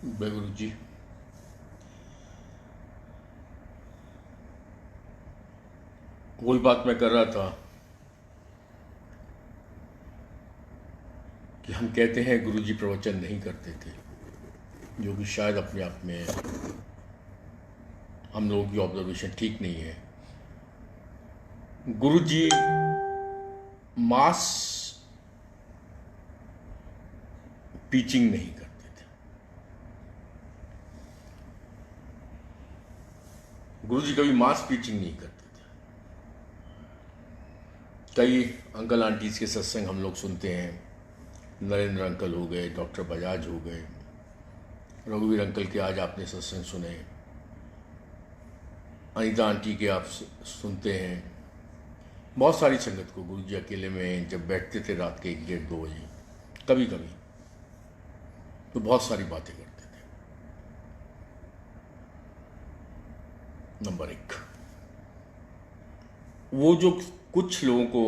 वाहेगुरु जी। वही बात मैं कर रहा था कि हम कहते हैं गुरु जी प्रवचन नहीं करते थे, जो कि शायद अपने आप में हम लोगों की ऑब्जर्वेशन ठीक नहीं है। गुरु जी मास टीचिंग नहीं करते थे। गुरु जी कभी मास टीचिंग नहीं करते थे। कई अंकल आंटीज के सत्संग हम लोग सुनते हैं। नरेंद्र अंकल हो गए, डॉक्टर बजाज हो गए, रघुवीर अंकल के आज आपने सत्संग सुने, अनीता आंटी के आप सुनते हैं। बहुत सारी संगत को गुरु जी अकेले में जब बैठते थे रात के 1-1:30-2 बजे, कभी कभी तो बहुत सारी बातें करते थे। नंबर 1, वो जो कुछ लोगों को,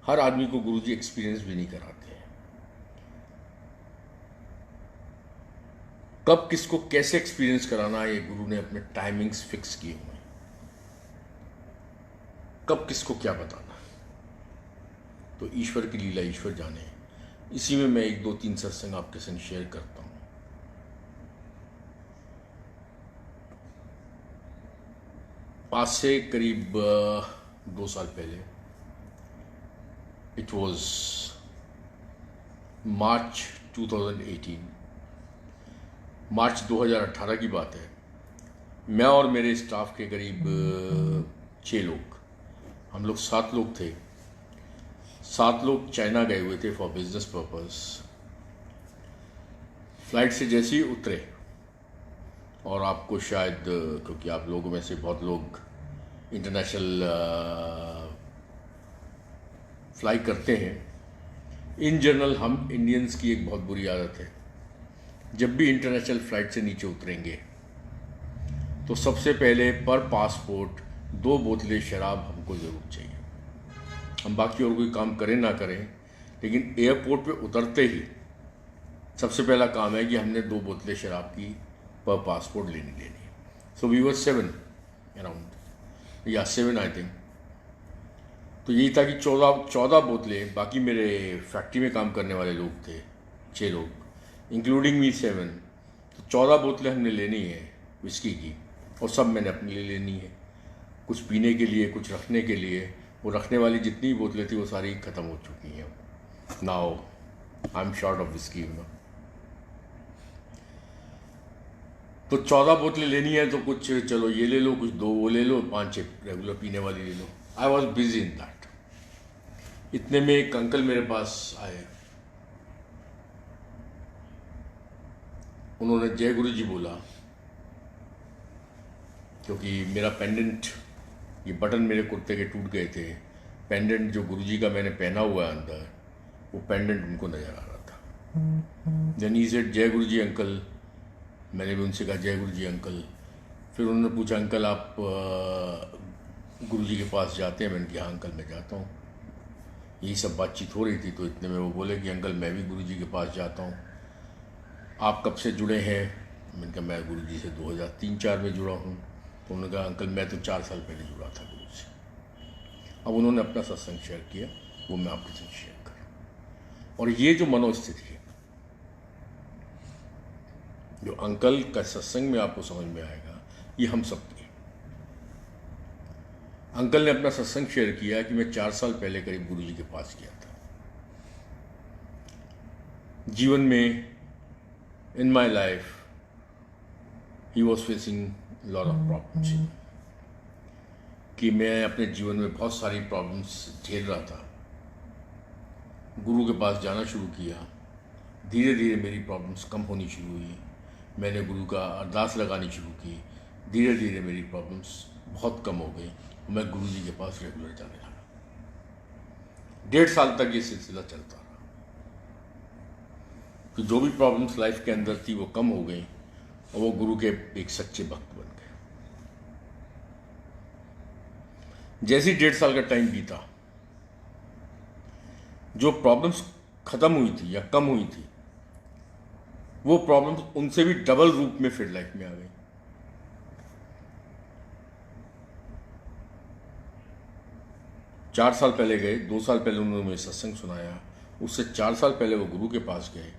हर आदमी को गुरु जी एक्सपीरियंस भी नहीं कराते हैं। कब किसको कैसे एक्सपीरियंस कराना है, ये गुरु ने अपने टाइमिंग्स फिक्स किए हुए हैं। कब किसको क्या बताना है, तो ईश्वर की लीला ईश्वर जाने। इसी में मैं 1-2-3 सत्संग आपके संग शेयर करता हूं। आज से करीब 2 साल पहले, इट वॉज मार्च 2018, मार्च 2018 की बात है। मैं और मेरे स्टाफ के करीब 6 लोग, हम लोग 7 लोग थे। 7 लोग चाइना गए हुए थे फॉर बिजनेस पर्पस। फ्लाइट से जैसे ही उतरे, और आपको शायद, क्योंकि आप लोगों में से बहुत लोग इंटरनेशनल फ्लाई करते हैं, इन जनरल हम इंडियंस की एक बहुत बुरी आदत है, जब भी इंटरनेशनल फ्लाइट से नीचे उतरेंगे तो सबसे पहले पर पासपोर्ट 2 बोतलें शराब हमको ज़रूर चाहिए। हम बाकी और कोई काम करें ना करें, लेकिन एयरपोर्ट पे उतरते ही सबसे पहला काम है कि हमने 2 बोतलें शराब की पर पासपोर्ट लेनी है। सो वी वर 7 अराउंड, या 7 आई थिंक। तो यही था कि 14 बोतलें, बाकी मेरे फैक्ट्री में काम करने वाले लोग थे 6 लोग, इंक्लूडिंग मी 7। तो 14 बोतलें हमने लेनी है विस्की की, और सब मैंने अपने लिए लेनी है, कुछ पीने के लिए, कुछ रखने के लिए। वो रखने वाली जितनी बोतलें थी वो सारी ख़त्म हो चुकी हैं। Now I am short of whisky. तो 14 बोतलें लेनी है, तो कुछ चलो ये ले लो, कुछ 2 वो ले लो, 5-6 रेगुलर पीने वाली ले लो। I was busy in that. इतने में एक अंकल मेरे पास आए, उन्होंने जय गुरु जी बोला, क्योंकि मेरा पेंडेंट, ये बटन मेरे कुर्ते के टूट गए थे। पेंडेंट जो गुरु जी का मैंने पहना हुआ है अंदर, वो पेंडेंट उनको नज़र आ रहा था। देन ही सेड जय गुरु जी अंकल। मैंने भी उनसे कहा जय गुरु जी अंकल। फिर उन्होंने पूछा अंकल आप गुरु जी के पास जाते हैं? मैंने कहा हाँ अंकल मैं जाता हूँ। यही सब बातचीत हो रही थी, तो इतने में वो बोले कि अंकल मैं भी गुरु जी के पास जाता हूँ। आप कब से जुड़े हैं? मैंने कहा मैं गुरु जी से 2003-4 में जुड़ा हूँ। तो उन्होंने कहा अंकल मैं तो 4 साल पहले जुड़ा था गुरु से। अब उन्होंने अपना सत्संग शेयर किया, वो मैं आपके साथ शेयर करूँ। और ये जो मनोस्थिति है, जो अंकल का सत्संग में आपको समझ में आएगा, ये हम सबकी है। अंकल ने अपना सत्संग शेयर किया कि मैं 4 साल पहले करीब गुरु जी के पास गया था। जीवन में, in my life, he was facing lot of problems, कि मैं अपने जीवन में बहुत सारी प्रॉब्लम्स झेल रहा था। गुरु के पास जाना शुरू किया, धीरे धीरे मेरी प्रॉब्लम्स कम होनी शुरू हुई। मैंने गुरु का अरदास लगानी शुरू की, धीरे धीरे मेरी प्रॉब्लम्स बहुत कम हो गई और मैं गुरु जी के पास रेगुलर जाने लगा। 1.5 साल तक ये सिलसिला चलता रहा। तो जो भी प्रॉब्लम्स लाइफ के अंदर थी वो कम हो गई, और वो गुरु के एक सच्चे भक्त बन गए। जैसे ही 1.5 साल का टाइम बीता, जो प्रॉब्लम्स खत्म हुई थी या कम हुई थी, वो प्रॉब्लम्स उनसे भी डबल रूप में फिर लाइफ में आ गई। चार साल पहले गए, 2 साल पहले उन्होंने मुझे सत्संग सुनाया, उससे 4 साल पहले वो गुरु के पास गए।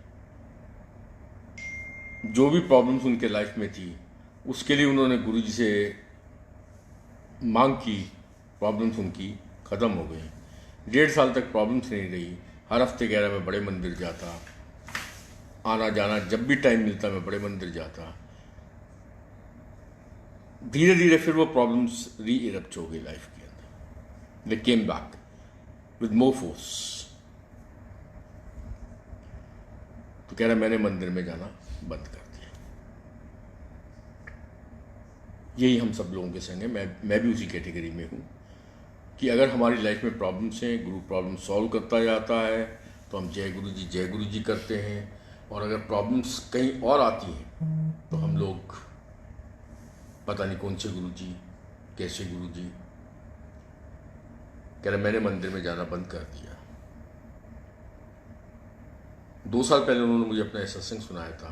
जो भी प्रॉब्लम्स उनके लाइफ में थी उसके लिए उन्होंने गुरु जी से मांग की, प्रॉब्लम्स उनकी ख़त्म हो गई। 1.5 साल तक प्रॉब्लम्स नहीं रही। हर हफ्ते कह रहा मैं बड़े मंदिर जाता, आना जाना जब भी टाइम मिलता मैं बड़े मंदिर जाता। धीरे धीरे फिर वो प्रॉब्लम्स री इरप्ट हो गई लाइफ के अंदर। They came back with more force. तो कह रहा मैंने मंदिर में जाना बंद कर दिया। यही हम सब लोगों के संग है। मैं भी उसी कैटेगरी में हूँ कि अगर हमारी लाइफ में प्रॉब्लम्स हैं, गुरु प्रॉब्लम सॉल्व करता जाता है तो हम जय गुरु जी करते हैं। और अगर प्रॉब्लम्स कहीं और आती हैं तो हम लोग पता नहीं कौन से गुरु जी, कैसे गुरु जी। कह रहे मैंने मंदिर में जाना बंद कर दिया। 2 साल पहले उन्होंने मुझे अपना सत्संग सुनाया था।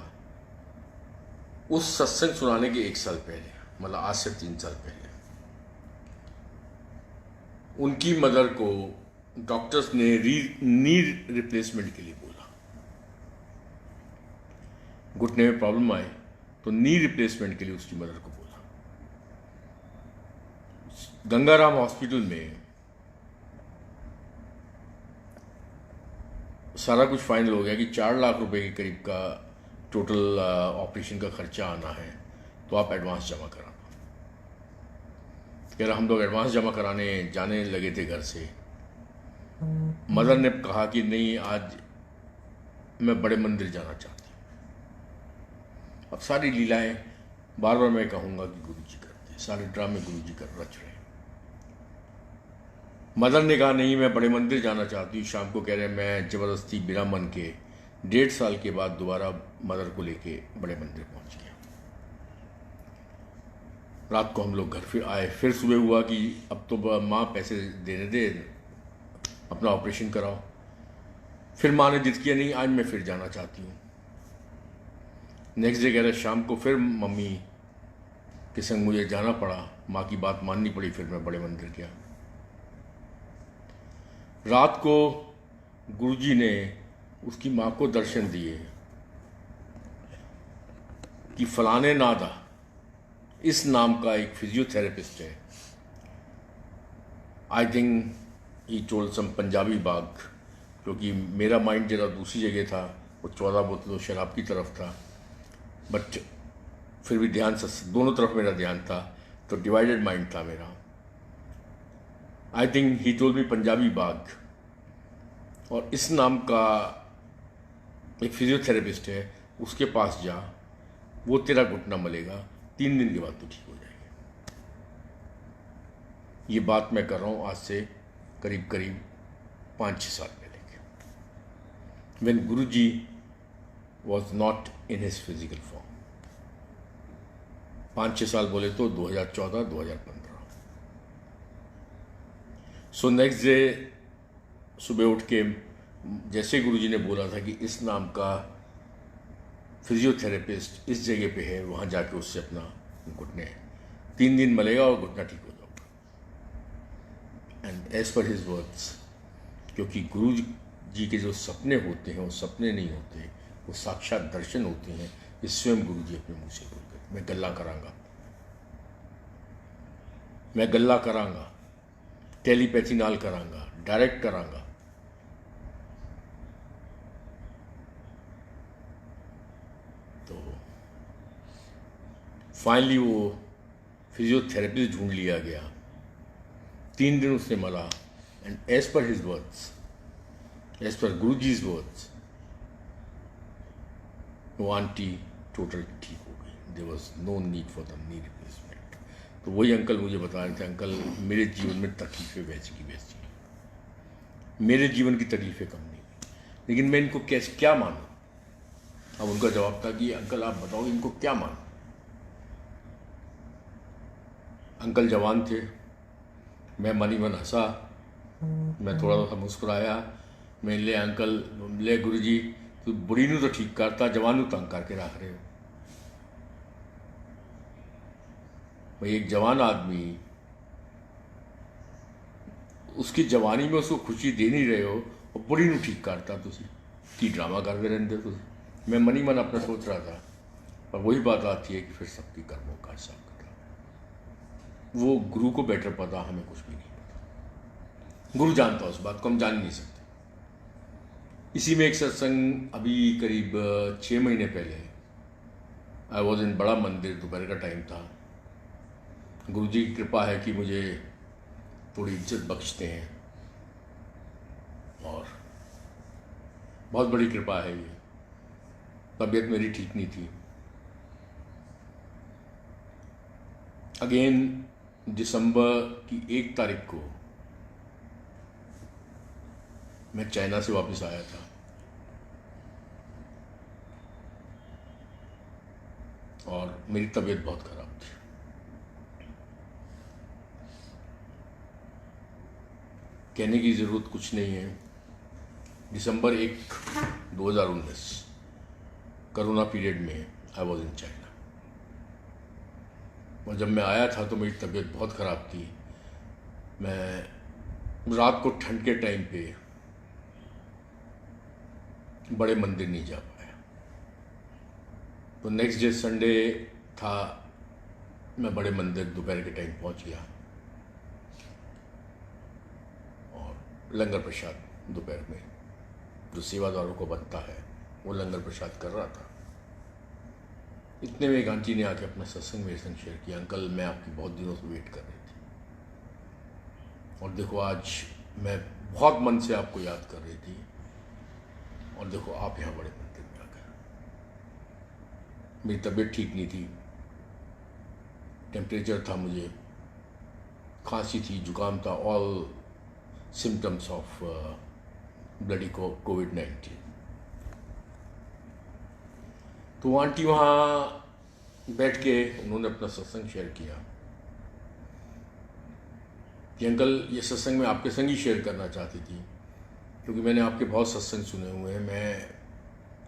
उस सत्संग सुनाने के 1 साल पहले, मतलब आज से 3 साल पहले, उनकी मदर को डॉक्टर्स ने नी रिप्लेसमेंट के लिए बोला। घुटने में प्रॉब्लम आए तो नी रिप्लेसमेंट के लिए उसकी मदर को बोला। गंगाराम हॉस्पिटल में सारा कुछ फाइनल हो गया कि 4 लाख रुपए के करीब का टोटल ऑपरेशन का खर्चा आना है, तो आप एडवांस जमा कराना। कह रहा हम लोग एडवांस जमा कराने जाने लगे थे घर से। मदर ने कहा कि नहीं, आज मैं बड़े मंदिर जाना चाहती हूँ। अब सारी लीलाएं बार बार मैं कहूँगा कि गुरु जी करते हैं, सारे ड्रामे गुरु जी कर रच रहे हैं। मदर ने कहा नहीं, मैं बड़े मंदिर जाना चाहती हूँ। शाम को कह रहे मैं ज़बरदस्ती बिना मन के 1.5 साल के बाद दोबारा मदर को लेके बड़े मंदिर पहुँच गया। रात को हम लोग घर फिर आए। फिर सुबह हुआ कि अब तो माँ पैसे देने दे, अपना ऑपरेशन कराओ। फिर माँ ने जिद किया नहीं, आज मैं फिर जाना चाहती हूँ। नेक्स्ट डे कह रहे शाम को फिर मम्मी के संग मुझे जाना पड़ा, माँ की बात माननी पड़ी। फिर मैं बड़े मंदिर गया। रात को गुरुजी ने उसकी माँ को दर्शन दिए कि फलाने नादा इस नाम का एक फिजियोथेरेपिस्ट है। आई थिंक ही टोल्ड सम पंजाबी बाग, क्योंकि मेरा माइंड जरा दूसरी जगह था, वो 14 बोतलों शराब की तरफ था। बट फिर भी ध्यान से दोनों तरफ मेरा ध्यान था, तो डिवाइडेड माइंड था मेरा। I think he told me Punjabi Bagh, और इस नाम का एक फिजियोथेरेपिस्ट है, उसके पास जा, वो तेरा घुटना मलेगा, 3 दिन के बाद तो ठीक हो जाएगी। ये बात मैं कर रहा हूँ आज से करीब 5-6 साल पहले के, when Guruji was not in his physical form. 5-6 साल बोले तो 2014-2015। सो नेक्स्ट डे सुबह उठ के जैसे गुरुजी ने बोला था कि इस नाम का फिजियोथेरेपिस्ट इस जगह पे है, वहाँ जाके उससे अपना घुटने 3 दिन मलेगा और घुटना ठीक हो जाएगा। And as per his words, क्योंकि गुरु जी के जो सपने होते हैं वो सपने नहीं होते, वो साक्षात दर्शन होते हैं। ये स्वयं गुरु जी अपने मुँह से बोलते, मैं गल्ला करांगा, टेलीपैथी नाल करांगा, डायरेक्ट करांगा। तो फाइनली वो फिजियोथेरेपिस्ट ढूंढ लिया गया। 3 दिन उसने मला, and as per his words, as per गुरुजी's वर्ड्स, वो आंटी टोटल ठीक हो गई। There was no need for the knee replacement. तो वही अंकल मुझे बता रहे थे, अंकल मेरे जीवन में तकलीफ़ें वैसी की वैसी, मेरे जीवन की तकलीफ़ें कम नहीं, लेकिन मैं इनको कैसे क्या मानूं। अब उनका जवाब था कि अंकल आप बताओ इनको क्या मानूं। अंकल जवान थे, मैं मन ही मन हंसा, मैं थोड़ा सा मुस्कुराया। मैं ले अंकल, ले गुरुजी, तो बुढ़ी नू तो ठीक करता, जवान नू तंग करके रख रहे हो। भाई एक जवान आदमी, उसकी जवानी में उसको खुशी दे नहीं रहे हो और बुढ़ी नू ठीक करता, तुसी की ड्रामा करते रहते हो तुसी। मैं मनी मन अपना सोच रहा था, पर वही बात आती है कि फिर सबकी कर्मों का हिसाब किताब। वो गुरु को बेटर पता, हमें कुछ भी नहीं पता। गुरु जानता उस बात को, हम जान नहीं सकते। इसी में एक सत्संग अभी करीब 6 महीने पहले, आई वॉज इन बड़ा मंदिर, दोपहर का टाइम था। गुरु जी की कृपा है कि मुझे थोड़ी इज्जत बख्शते हैं और बहुत बड़ी कृपा है ये। तबीयत मेरी ठीक नहीं थी। अगेन दिसंबर की 1 तारीख को मैं चाइना से वापस आया था और मेरी तबीयत बहुत खराब थी। कहने की ज़रूरत कुछ नहीं है। दिसंबर 1, 2019 कोरोना पीरियड में आई वॉज इन चाइना। और जब मैं आया था तो मेरी तबीयत बहुत ख़राब थी। मैं रात को ठंड के टाइम पे बड़े मंदिर नहीं जा पाया। तो नेक्स्ट डे संडे था, मैं बड़े मंदिर दोपहर के टाइम पहुंच गया और लंगर प्रसाद दोपहर में जो सेवादारों को बनता है वो लंगर प्रसाद कर रहा था। इतने में एक आंटी ने आके अपना सत्संग मेरे संग शेयर किया, अंकल मैं आपकी बहुत दिनों से वेट कर रही थी और देखो आज मैं बहुत मन से आपको याद कर रही थी और देखो आप यहाँ बड़े मंदिर में आ गए। मेरी तबीयत ठीक नहीं थी, टेम्परेचर था, मुझे खांसी थी, जुकाम था, ऑल सिम्टम्स ऑफ ब्लडी कोविड-19। तो आंटी वहाँ बैठ के उन्होंने अपना सत्संग शेयर किया कि अंकल ये सत्संग मैं आपके संग ही शेयर करना चाहती थी, क्योंकि मैंने आपके बहुत सत्संग सुने हुए हैं। मैं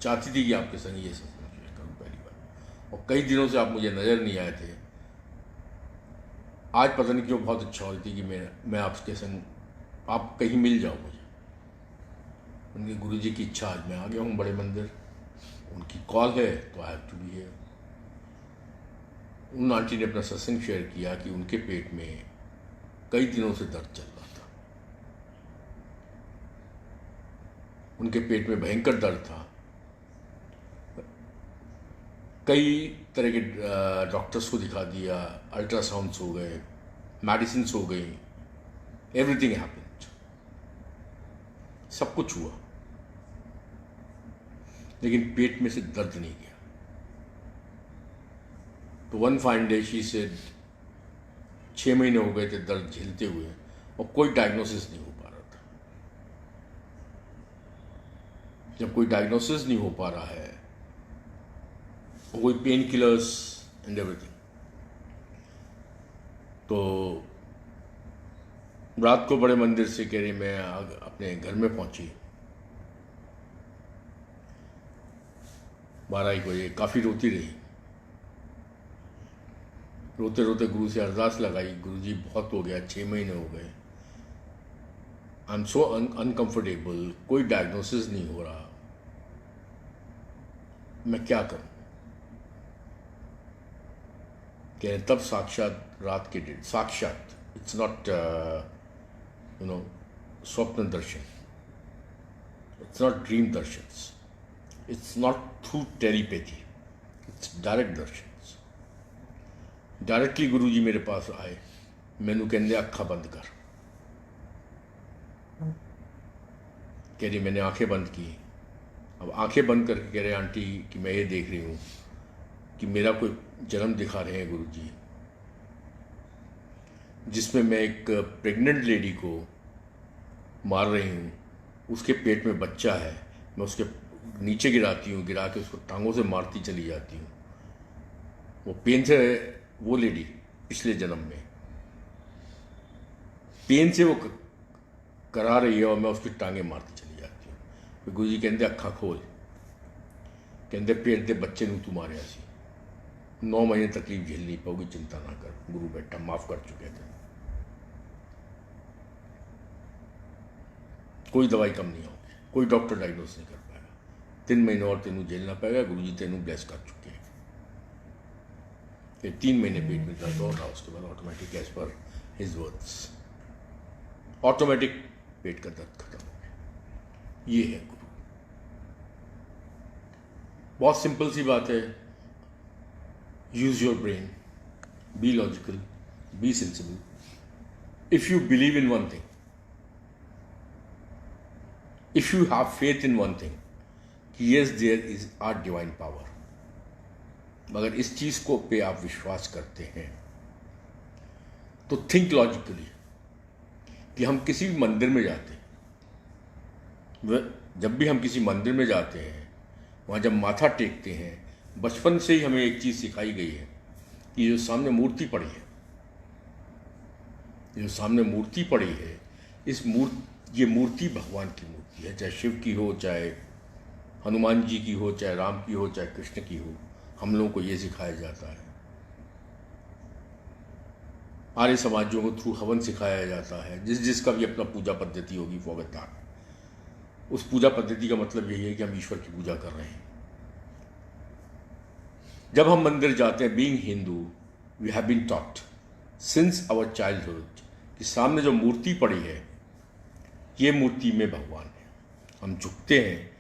चाहती थी कि आपके संग ये सत्संग शेयर करूँ पहली बार, और कई दिनों से आप मुझे नज़र नहीं आए थे। आज पता नहीं क्यों बहुत इच्छा हो रही थी कि मैं आपके संग, आप कहीं मिल जाओ मुझे। उनके गुरु जी की इच्छा, आज मैं आ गया हूँ बड़े मंदिर, उनकी कॉल है तो I have to be here. उन आंटी ने अपना सत्संग शेयर किया कि उनके पेट में कई दिनों से दर्द चल रहा था, उनके पेट में भयंकर दर्द था। कई तरह के डॉक्टर्स को दिखा दिया, अल्ट्रासाउंड्स हो गए, मेडिसिन्स हो गई, एवरीथिंग हैपेंड, सब कुछ हुआ, लेकिन पेट में से दर्द नहीं गया। तो one fine day she said 6 महीने हो गए थे दर्द झेलते हुए और कोई डायग्नोसिस नहीं हो पा रहा था। जब कोई डायग्नोसिस नहीं हो पा रहा है, कोई पेन किलर्स एंड एवरीथिंग, तो रात को बड़े मंदिर से कह रही मैं अपने घर में पहुंची 12-1 बजे। काफ़ी रोती रही, रोते रोते गुरु से अरदास लगाई, गुरु जी बहुत हो गया, 6 महीने हो गए, आई एम सो अनकम्फर्टेबल, कोई डायग्नोसिस नहीं हो रहा, मैं क्या करूं। कह तब साक्षात रात के डेट, साक्षात, इट्स नॉट स्वप्न दर्शन, इट्स नॉट ड्रीम दर्शन, it's not through telepathy, it's direct दर्शन। डायरेक्टली गुरु जी मेरे पास आए, मैनू कहते अखा बंद कर। कह रही मैंने आंखें बंद की। अब आंखें बंद करके कह रहे आंटी कि मैं ये देख रही हूँ कि मेरा कोई जन्म दिखा रहे हैं गुरु जी, जिसमें मैं एक प्रेग्नेंट लेडी को मार रही हूँ, उसके पेट में बच्चा है, मैं उसके नीचे गिराती हूँ, गिरा के उसको टांगों से मारती चली जाती हूँ। वो पेन से, वो लेडी पिछले जन्म में पेन से वो करा रही है और मैं उसकी टांगें मारती चली जाती हूँ। फिर गुरु जी कहते अखा खोल, कहते पेट दे बच्चे नूं तू मारिया सी, 9 महीने तकलीफ झेल नहीं पाओगी, चिंता ना कर, गुरु बेटा माफ कर चुके थे, कोई दवाई कम नहीं होगी, कोई डॉक्टर डायग्नोस नहीं कर पाएगा, 3 महीने और तेनू झेलना पड़ेगा, गुरु जी तेनू ब्लेस कर चुके हैं। फिर 3 महीने पेट में दर्द हो रहा, उसके बाद automatic as per his words automatic पेट का दर्द खत्म हो गया। ये है गुरु। बहुत सिंपल सी बात है, use your brain, be logical, be sensible. If you believe in one thing, if you have faith in one thing कि yes there is or divine power, मगर इस चीज को पे आप विश्वास करते हैं तो थिंक लॉजिकली कि हम किसी भी मंदिर में जाते हैं, जब भी हम किसी मंदिर में जाते हैं, वहाँ जब माथा टेकते हैं, बचपन से ही हमें एक चीज़ सिखाई गई है कि जो सामने मूर्ति पड़ी है, जो सामने मूर्ति पड़ी है, ये मूर्ति भगवान की मूर्ति है, चाहे शिव की हो, चाहे हनुमान जी की हो, चाहे राम की हो, चाहे कृष्ण की हो। हम लोगों को ये सिखाया जाता है। आर्य समाजों को थ्रू हवन सिखाया जाता है। जिसका भी अपना पूजा पद्धति होगी फॉर दैट, उस पूजा पद्धति का मतलब यही है कि हम ईश्वर की पूजा कर रहे हैं। जब हम मंदिर जाते हैं, being Hindu, we have been taught since our childhood कि सामने जो मूर्ति पड़ी है, ये मूर्ति में भगवान है। हम झुकते हैं,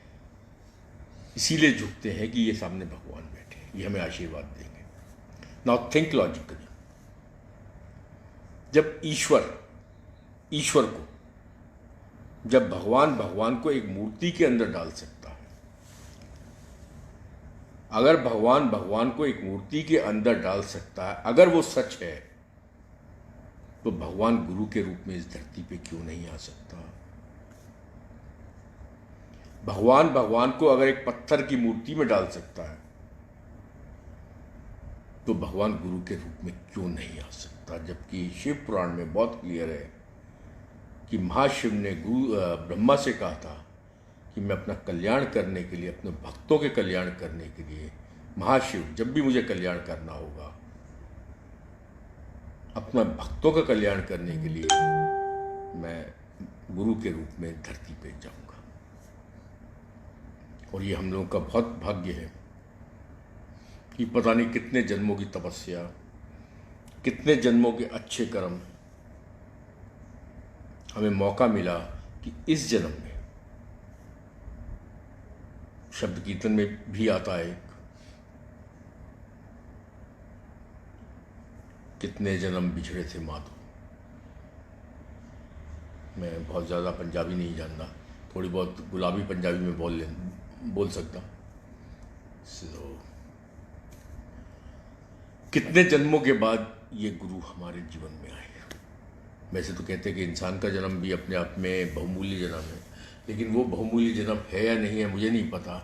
इसीलिए झुकते हैं कि ये सामने भगवान बैठे हैं, ये हमें आशीर्वाद देंगे। नाउ थिंक लॉजिकली, जब ईश्वर को, जब भगवान को एक मूर्ति के अंदर डाल सकता है, अगर भगवान को एक मूर्ति के अंदर डाल सकता है, अगर वो सच है, तो भगवान गुरु के रूप में इस धरती पे क्यों नहीं आ सकता? भगवान को अगर एक पत्थर की मूर्ति में डाल सकता है, तो भगवान गुरु के रूप में क्यों नहीं आ सकता? जबकि शिव पुराण में बहुत क्लियर है कि महाशिव ने ब्रह्मा से कहा था कि मैं अपना कल्याण करने के लिए, अपने भक्तों के कल्याण करने के लिए, महाशिव जब भी मुझे कल्याण करना होगा, अपना भक्तों का कल्याण करने के लिए मैं गुरु के रूप में धरती पे जाऊंगा। और ये हम लोगों का बहुत भाग्य है कि पता नहीं कितने जन्मों की तपस्या, कितने जन्मों के अच्छे कर्म, हमें मौका मिला कि इस जन्म में, शब्द कीर्तन में भी आता है, कितने जन्म बिछड़े थे माधो। मैं बहुत ज़्यादा पंजाबी नहीं जानता, थोड़ी बहुत गुलाबी पंजाबी में बोल सकता। So, कितने जन्मों के बाद ये गुरु हमारे जीवन में आए। वैसे तो कहते हैं कि इंसान का जन्म भी अपने आप में बहुमूल्य जन्म है, लेकिन वो बहुमूल्य जन्म है या नहीं है मुझे नहीं पता,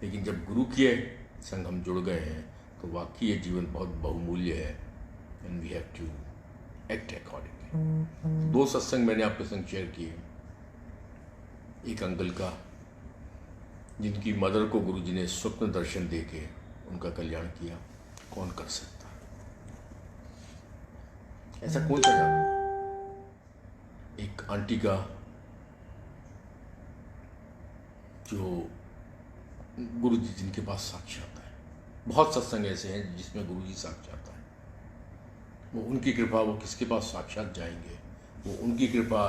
लेकिन जब गुरु के संग हम जुड़ गए हैं तो वाकई ये जीवन बहुत बहुमूल्य है। And we have to act accordingly. 2 सत्संग मैंने आपके संग शेयर किए। एक अंकल का, जिनकी मदर को गुरु जी ने स्वप्न दर्शन दे के उनका कल्याण किया। कौन कर सकता है ऐसा? कौन सा जादू? एक आंटी का, जो गुरु जी जिनके पास साक्षात है। बहुत सत्संग ऐसे हैं जिसमें गुरु जी साक्षात है। वो उनकी कृपा, वो किसके पास साक्षात जाएंगे, वो उनकी कृपा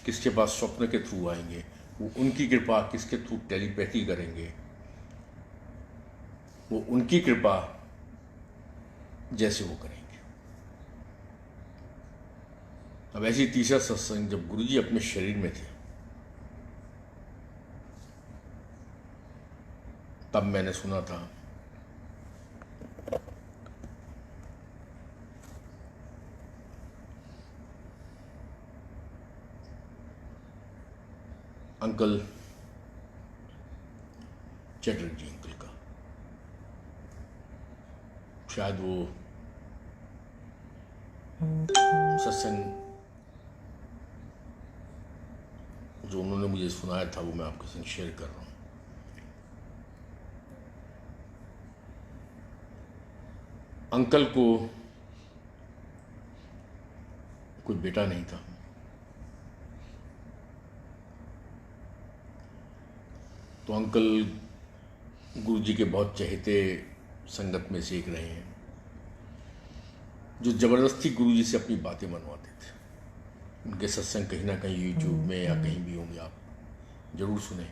किसके पास स्वप्न के थ्रू आएंगे, वो उनकी कृपा किसके थ्रू टेलीपैथी करेंगे, वो उनकी कृपा जैसे वो करेंगे। अब ऐसी तीसरा सत्संग, जब गुरुजी अपने शरीर में थे, तब मैंने सुना था अंकल चटर्जी अंकल का, शायद वो सत्संग जो उन्होंने मुझे सुनाया था वो मैं आपके संग शेयर कर रहा हूँ। अंकल को कोई बेटा नहीं था, तो अंकल गुरुजी के बहुत चहेते संगत में से एक रहे हैं, जो ज़बरदस्ती गुरुजी से अपनी बातें मनवाते थे। उनके सत्संग कहीं ना कहीं यूट्यूब में या कहीं भी होंगे, आप जरूर सुने।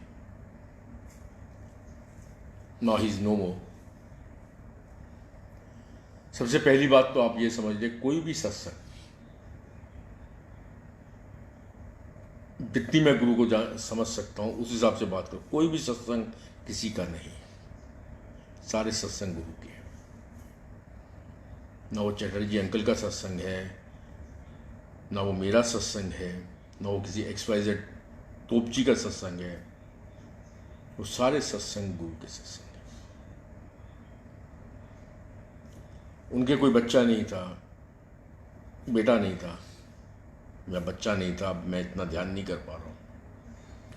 नाउ ही इज नो मोर। सबसे पहली बात तो आप ये समझ लें, कोई भी सत्संग, जितनी मैं गुरु को समझ सकता हूँ उस हिसाब से बात करूँ, कोई भी सत्संग किसी का नहीं, सारे सत्संग गुरु के हैं। ना वो चटर्जी अंकल का सत्संग है, ना वो मेरा सत्संग है, ना वो किसी XYZ तोपची का सत्संग है, वो सारे सत्संग गुरु के सत्संग हैं। उनके कोई बच्चा नहीं था, बेटा नहीं था, या बच्चा नहीं था, मैं इतना ध्यान नहीं कर पा रहा हूँ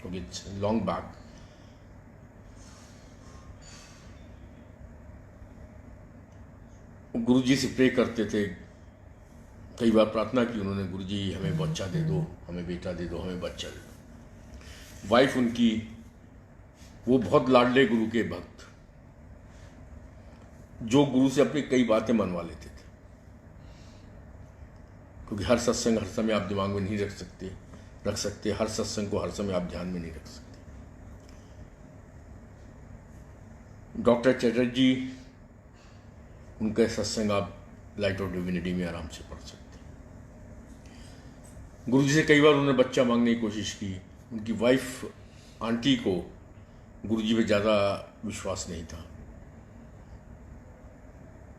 क्योंकि इट्स लॉन्ग बैक। गुरुजी से प्रे करते थे, कई बार प्रार्थना की उन्होंने, गुरुजी हमें बच्चा दे दो, हमें बेटा दे दो, हमें बच्चा दे दो। वाइफ उनकी, वो बहुत लाडले गुरु के भक्त, जो गुरु से अपनी कई बातें मनवा लेते थे, क्योंकि हर सत्संग हर समय आप दिमाग में नहीं रख सकते, हर सत्संग को हर समय आप ध्यान में नहीं रख सकते। डॉक्टर चटर्जी, उनका सत्संग आप लाइट ऑफ डिविनिटी में आराम से पढ़ सकते हैं। गुरुजी से कई बार उन्होंने बच्चा मांगने की कोशिश की। उनकी वाइफ आंटी को गुरुजी पे ज़्यादा विश्वास नहीं था,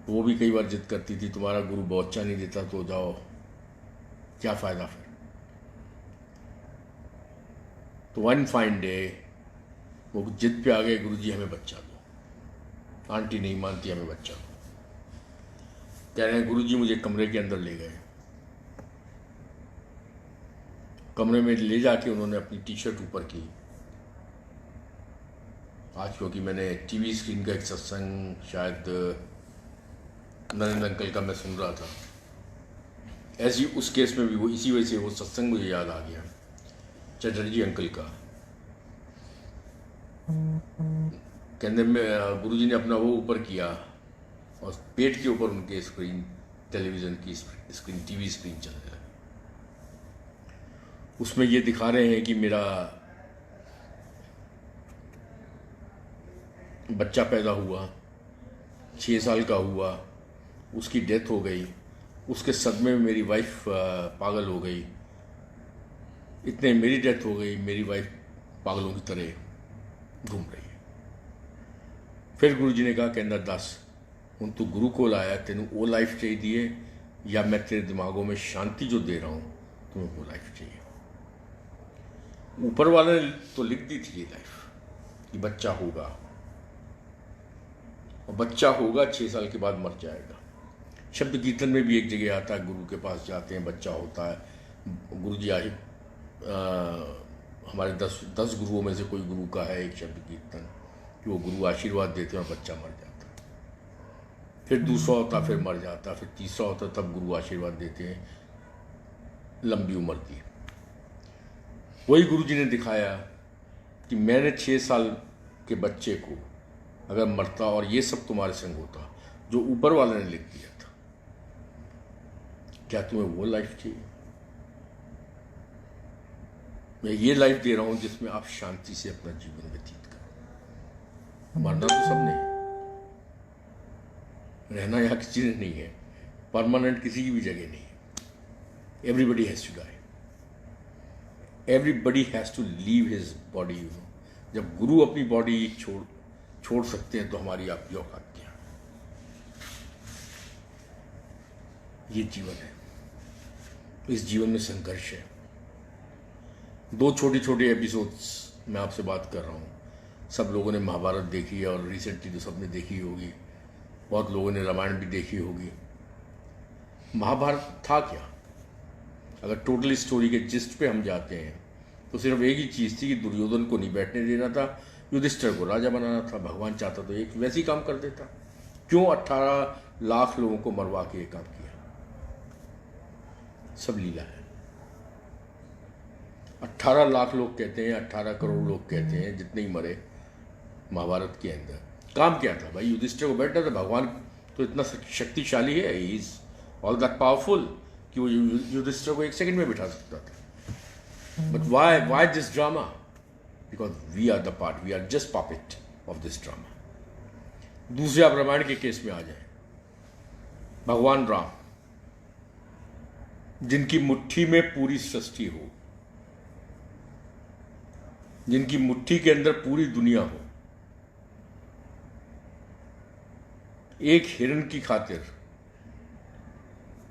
वो भी कई बार जिद करती थी, तुम्हारा गुरु बच्चा नहीं देता तो जाओ, क्या फ़ायदा फिर। तो वन फाइन डे वो जिद पे आ गए, गुरुजी हमें बच्चा दो। आंटी नहीं मानती, हमें बच्चा दो। कह रहे हैं गुरुजी मुझे कमरे के अंदर ले गए, कमरे में ले जाके उन्होंने अपनी टी-शर्ट ऊपर की। आज क्योंकि मैंने टीवी स्क्रीन का एक सत्संग शायद नरेंद्र अंकल का मैं सुन रहा था, ऐसी उस केस में भी वो इसी वजह से वो सत्संग मुझे याद आ गया चटर्जी अंकल का। कहने में गुरुजी ने अपना वो ऊपर किया और पेट के ऊपर उनके स्क्रीन, टेलीविज़न की स्क्रीन, टीवी स्क्रीन चल रहा है। उसमें ये दिखा रहे हैं कि मेरा बच्चा पैदा हुआ, 6 साल का हुआ, उसकी डेथ हो गई, उसके सदमे में मेरी वाइफ पागल हो गई, इतने मेरी डेथ हो गई, मेरी वाइफ पागलों की तरह घूम रही है। फिर गुरुजी ने कहा कहना दस हूँ तू गुरु को लाया, तेनू वो लाइफ चाहिए या मैं तेरे दिमागों में शांति जो दे रहा हूँ तुम्हें वो लाइफ चाहिए। ऊपर वाले ने तो लिख दी थी ये लाइफ कि बच्चा होगा, और बच्चा होगा 6 साल के बाद मर जाएगा। शब्द कीर्तन में भी एक जगह आता है, गुरु के पास जाते हैं, बच्चा होता है। गुरुजी आए, हमारे 10 गुरुओं में से कोई गुरु का है एक शब्द कीर्तन कि वो गुरु आशीर्वाद देते हैं और बच्चा मर जाता है। फिर दूसरा होता, फिर मर जाता, फिर तीसरा होता, तब गुरु आशीर्वाद देते हैं, लंबी उम्र की। वही गुरुजी ने दिखाया कि मैंने 6 साल के बच्चे को अगर मरता और ये सब तुम्हारे संग होता जो ऊपर वाले ने लिख दिया था, क्या तुम्हें वो लाइफ चाहिए? मैं ये लाइफ दे रहा हूं जिसमें आप शांति से अपना जीवन व्यतीत करो। मरना तो सबने है, रहना यहाँ किसी ने नहीं है, परमानेंट किसी की भी जगह नहीं है। Everybody has to die, everybody has to leave his body. You know, जब गुरु अपनी बॉडी छोड़ सकते हैं तो हमारी आपकी औकात क्या? ये जीवन है, इस जीवन में संघर्ष है। 2 छोटे एपिसोड्स मैं आपसे बात कर रहा हूँ। सब लोगों ने महाभारत देखी है और रिसेंटली तो सबने देखी होगी, बहुत लोगों ने रामायण भी देखी होगी। महाभारत था क्या? अगर टोटल स्टोरी के जिस्ट पे हम जाते हैं तो सिर्फ एक ही चीज़ थी कि दुर्योधन को नहीं बैठने देना था, युधिष्ठिर को राजा बनाना था। भगवान चाहता तो एक वैसे ही काम कर देता। क्यों 18 लाख लोगों को मरवा के ये काम किया। सब लीला है। 18 लाख लोग कहते हैं, 18 करोड़ लोग कहते हैं, जितने ही मरे महाभारत के अंदर। काम क्या था भाई? युधिष्ठिर को बैठना था। भगवान तो इतना शक्तिशाली है, he is all that powerful कि वो युधिष्ठिर को 1 सेकंड में बिठा सकता था। But why this drama? Because we are the part, we are just puppet of this drama. दूसरे आप रामायण के केस में आ जाए, भगवान राम जिनकी मुट्ठी में पूरी सृष्टि हो, जिनकी मुट्ठी के अंदर पूरी दुनिया हो, एक हिरण की खातिर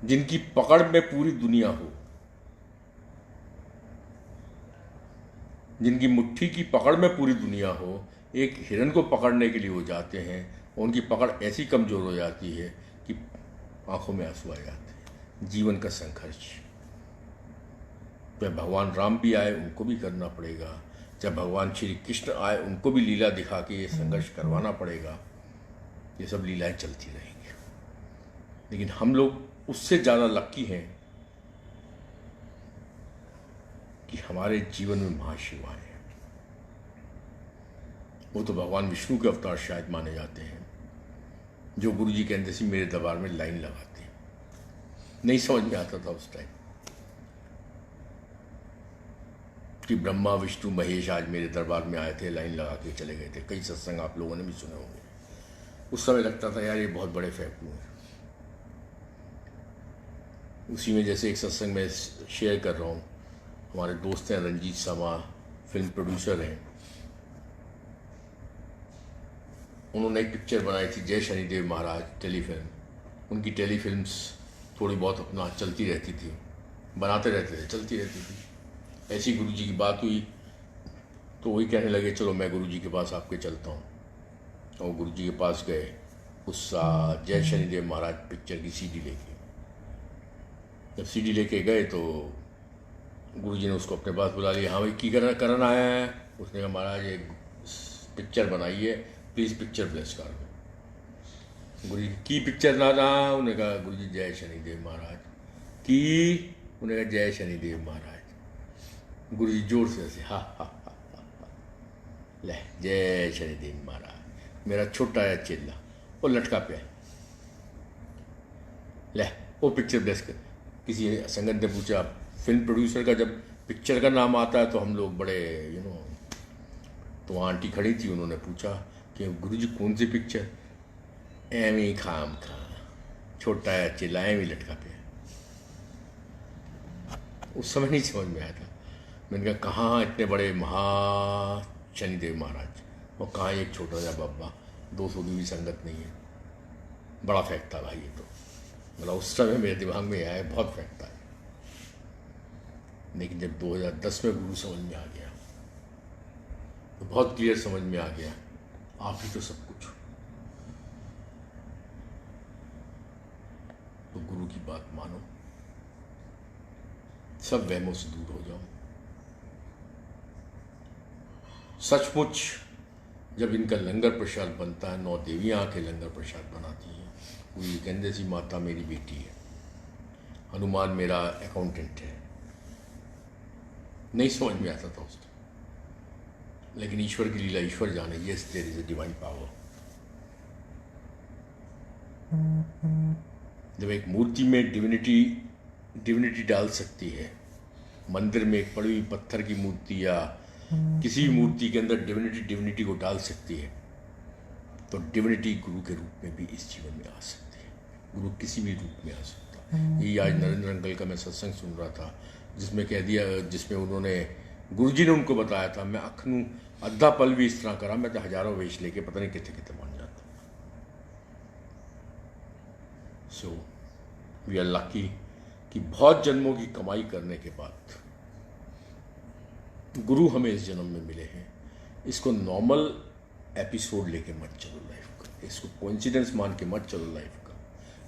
जिनकी पकड़ में पूरी दुनिया हो, जिनकी मुट्ठी की पकड़ में पूरी दुनिया हो, एक हिरण को पकड़ने के लिए वो जाते हैं, उनकी पकड़ ऐसी कमजोर हो जाती है कि आंखों में आंसू आ जाते हैं। जीवन का संघर्ष। जब भगवान राम भी आए उनको भी करना पड़ेगा, जब भगवान श्री कृष्ण आए उनको भी लीला दिखा के ये संघर्ष करवाना पड़ेगा। ये सब लीलाएं चलती रहेंगी, लेकिन हम लोग उससे ज़्यादा लक्की हैं कि हमारे जीवन में महाशिवाय हैं। वो तो भगवान विष्णु के अवतार शायद माने जाते हैं, जो गुरु जी कहते थे मेरे दरबार में लाइन लगाते। नहीं समझ में आता था उस टाइम कि ब्रह्मा विष्णु महेश आज मेरे दरबार में आए थे, लाइन लगा के चले गए थे। कई सत्संग आप लोगों ने भी सुने होंगे। उस समय लगता था यार ये बहुत बड़े फैक्ट हैं। उसी में जैसे एक सत्संग में शेयर कर रहा हूँ, हमारे दोस्त हैं रंजीत शर्मा, फिल्म प्रोड्यूसर हैं। उन्होंने एक पिक्चर बनाई थी जय शनिदेव महाराज, टेलीफिल्म। उनकी टेलीफिल्म्स थोड़ी बहुत अपना चलती रहती थी, बनाते रहते थे, चलती रहती थी। ऐसी गुरु जी की बात हुई तो वही कहने लगे चलो मैं गुरु जी के पास आपके चलता हूँ। और गुरु जी के पास गए, उस जय शनिदेव महाराज पिक्चर की सीडी लेके। जब सीडी लेके गए तो गुरु जी ने उसको अपने पास बुला लिया। हाँ भाई की करन आया है? उसने कहा महाराज एक पिक्चर बनाई है, प्लीज़ पिक्चर ब्लेस कर दो। गुरु जी की पिक्चर ना रहा? उन्होंने कहा गुरु जी जय शनिदेव महाराज की। उन्होंने कहा जय शनिदेव महाराज। गुरु जी जोर से ऐसे हा ले जय शनिदेव महाराज। मेरा छोटा या चिल्ला वो लटका पे ले वो पिक्चर ब्लेस कर। किसी संगत ने पूछा, फिल्म प्रोड्यूसर का जब पिक्चर का नाम आता है तो हम लोग बड़े तो वहाँ आंटी खड़ी थी, उन्होंने पूछा कि गुरुजी कौन सी पिक्चर? एमी खाम खा, छोटा या चिल्ला, एमी लटका पे। उस समय नहीं समझ में आया था। मैंने कहा कहाँ इतने बड़े महा शनिदेव महाराज और कहाँ एक छोटा सा बब्बा, 200 की भी संगत नहीं है। बड़ा फैक्ट था भाई ये तो। मतलब उस समय मेरे दिमाग में आया, बहुत फैक्ट था। लेकिन जब 2010 में गुरु समझ में आ गया तो बहुत क्लियर समझ में आ गया, आप ही तो सब कुछ हो। तो गुरु की बात मानो, सब वहमों से दूर हो जाओ। सचमुच जब इनका लंगर प्रसाद बनता है, 9 देवियाँ आके लंगर प्रसाद बनाती हैं। पूरी कहते सी माता मेरी बेटी है, हनुमान मेरा अकाउंटेंट है। नहीं समझ में आता था उस टाइम, लेकिन ईश्वर की लीला ईश्वर जाने। Yes there is a divine power. जब एक मूर्ति में डिविनिटी डाल सकती है, मंदिर में एक पड़ी हुई पत्थर की मूर्ति या किसी भी मूर्ति के अंदर डिविनिटी को डाल सकती है, तो डिविनिटी गुरु के रूप में भी इस जीवन में आ सकती है। गुरु किसी भी रूप में आ सकता है। यही आज नरेंद्र अंकल का मैं सत्संग सुन रहा था, जिसमें उन्होंने गुरुजी ने उनको बताया था, मैं अखनू अद्धा पल भी इस तरह करा, मैं तो हजारों वेश लेके पता नहीं कितने कितने मान जाता। सो वी आर लकी कि बहुत जन्मों की कमाई करने के बाद गुरु हमें इस जन्म में मिले हैं। इसको नॉर्मल एपिसोड लेके मत चलो लाइफ का, इसको कोइंसिडेंस मान के मत चलो लाइफ का,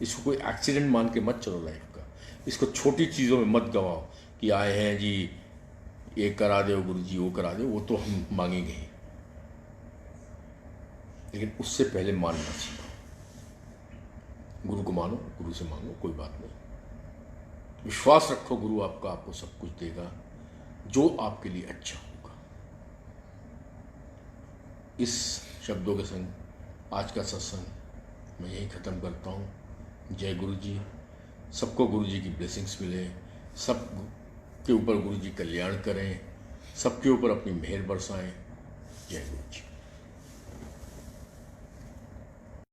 इसको कोई एक्सीडेंट मान के मत चलो लाइफ का। इसको छोटी चीज़ों में मत गवाओ कि आए हैं जी ये करा दो गुरु जी, वो करा दो, वो तो हम मांगेंगे ही, लेकिन उससे पहले मानना सीखो। गुरु को मानो, गुरु से मांगो, कोई बात नहीं। विश्वास रखो, गुरु आपको सब कुछ देगा जो आपके लिए अच्छा होगा। इस शब्दों के संग आज का सत्संग मैं यहीं ख़त्म करता हूँ। जय गुरु जी। सबको गुरु जी की ब्लेसिंग्स मिले, सब के ऊपर गुरु जी कल्याण करें, सबके ऊपर अपनी मेहर बरसाएं। जय गुरु जी।